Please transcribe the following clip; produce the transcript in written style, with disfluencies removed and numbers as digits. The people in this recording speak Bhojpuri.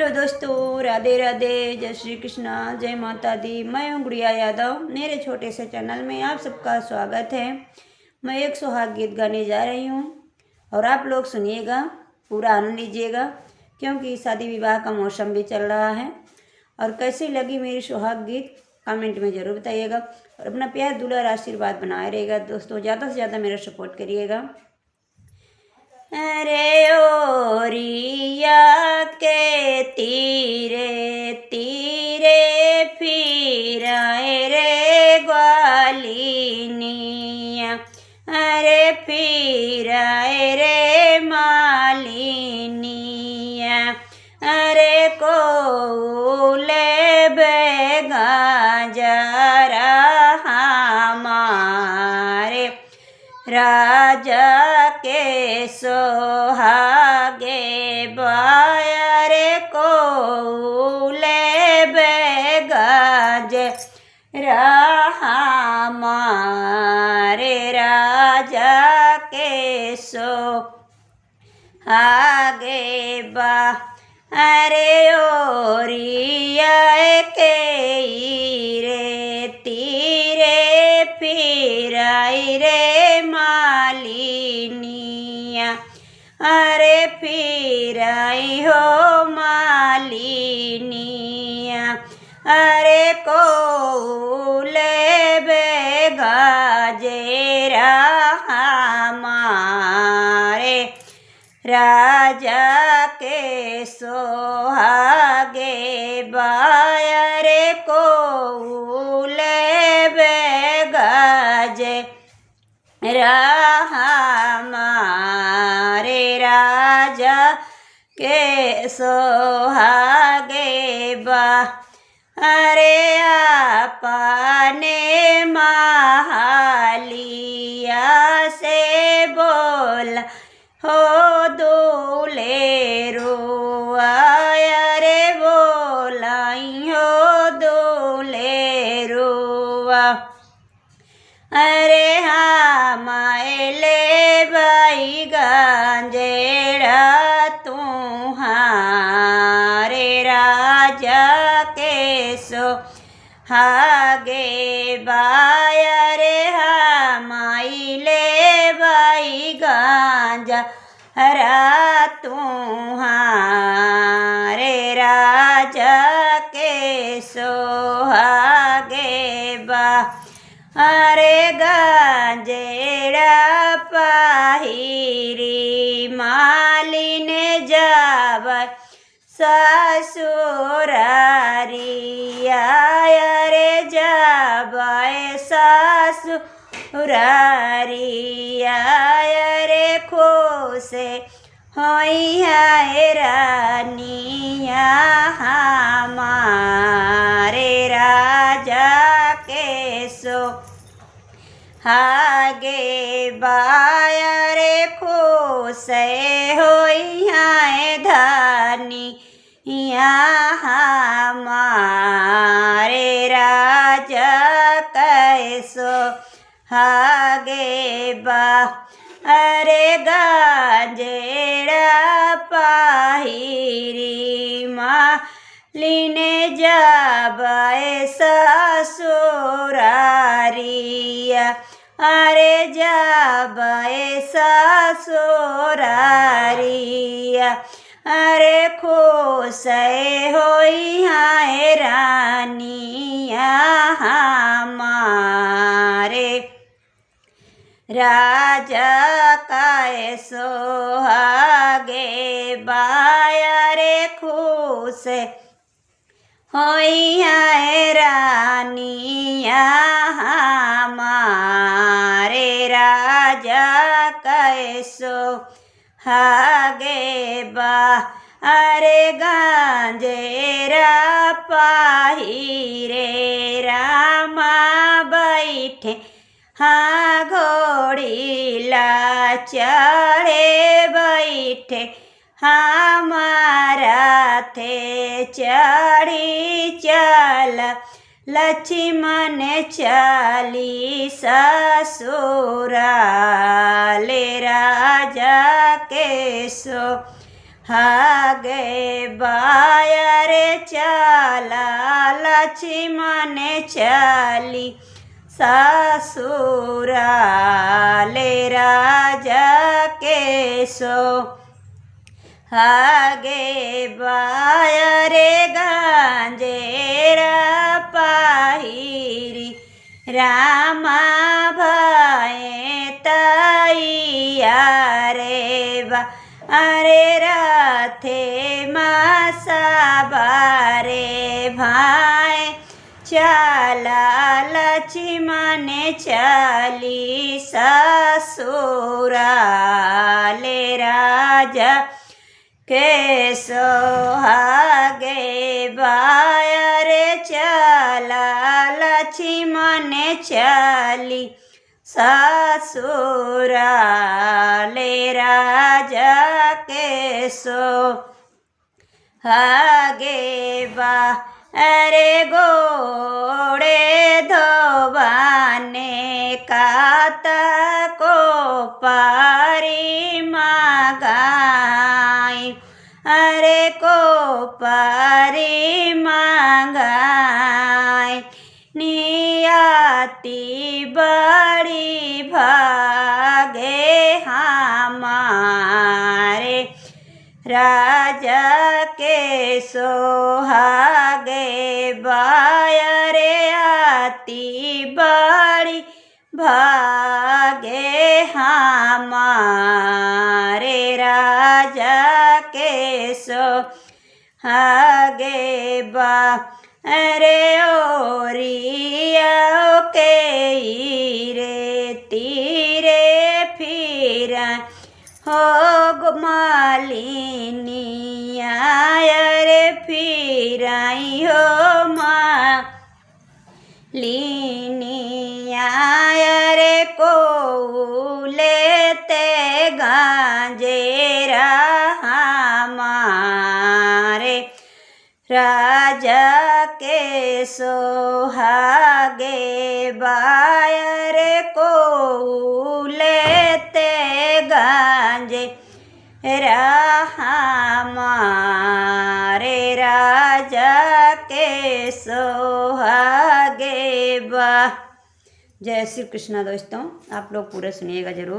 हेलो दोस्तों, राधे राधे, जय श्री कृष्णा, जय माता दी। मैं हूँ गुड़िया यादव। मेरे छोटे से चैनल में आप सबका स्वागत है। मैं एक सुहाग गीत गाने जा रही हूँ और आप लोग सुनिएगा, पूरा आनंद लीजिएगा, क्योंकि शादी विवाह का मौसम भी चल रहा है। और कैसी लगी मेरी सुहाग गीत कमेंट में ज़रूर बताइएगा और अपना प्यार दुलार आशीर्वाद बनाए रहेगा। दोस्तों, ज़्यादा से ज़्यादा मेरा सपोर्ट करिएगा। अरे ओरिया के तीरे तीरे फिराए रे ग्वालिनिया, अरे फिराए रे मालिनिया, अरे कोले बेगा जरा हमारे राजा के सोहागे बायरे कोले बेगाज हमारे राजा के सोहागे बा। अरे ओरिया के रे तीरे फिराई रे मालिनिया, अरे फिराई हो मालिनिया, अरे कोले बेगाजेरा हमारे राजा के सोहागे बायरे कोले बेगाजे हमारे राजा के सोहागे बा। अरे आपने महालिया से बोला हो दूल्हे रुआ, अरे बोलाई हो दूल्हे रुआ, अरे हमारे भाई गंजेड़ा तुम्हारे राजा के सोहागे बायरे हमारे भाई गंजा हरा तुम्हारे राजा के सोहागे बा। अरे गंजेड़ा पाहिरी मालिन जाब ससुरारिया, अरे जाब ससुरारिया, अरे खुशे होई है रानिया हमारे राजा के सोहागे बायरे खुशे होई है धानिया हमारे राजा के सोहागे बा। अरे गंजेड़ा पाहिरी मालिन जाबाए ससुरारिया, अरे जाबाए ससुरारिया, अरे खुशे होई है रानिया हमारे राजा का सोहागे बायरे खुशे होई है रानिया हमारे राजा का सोहागे बा। अरे गंजेरा पाहिरे रामा बैठे हाँ घोड़ीला चढ़े बैठे हमारा थे चढ़ी चल लक्ष्मण चली ससुराल राजा के सो हागे बाया रे चला लक्ष्मण चली ससुराले राजा के सो हागे बाया रे गांजेरा पाहिरी रामा भाए तैया रे बा अरे राथे मासा बारे भाई चला लक्ष्मण चली ससुराले राजा के सोहागे बाया रे चला लक्ष्मण चली ससुराले राजा के सोहागे बा अरे गोड़े धोबाने काता को पारी मागाई अरे को पारी मागाई नियाती बड़ी भागे हमारे राजा के सोहागे बाया रे आती बड़ी भागे हमारे राजा के सोहागे बा अरे ओरिया के रे तीरे फिर हो मालिनिया रे फिराई हो मालिनिया रे को लेते गांजेरा हमारे राजा के सोहागे बाया रे को लेते गांजे हमारे राजा के सोहागे बा। जय श्री कृष्ण दोस्तों, आप लोग पूरा सुनिएगा जरूर।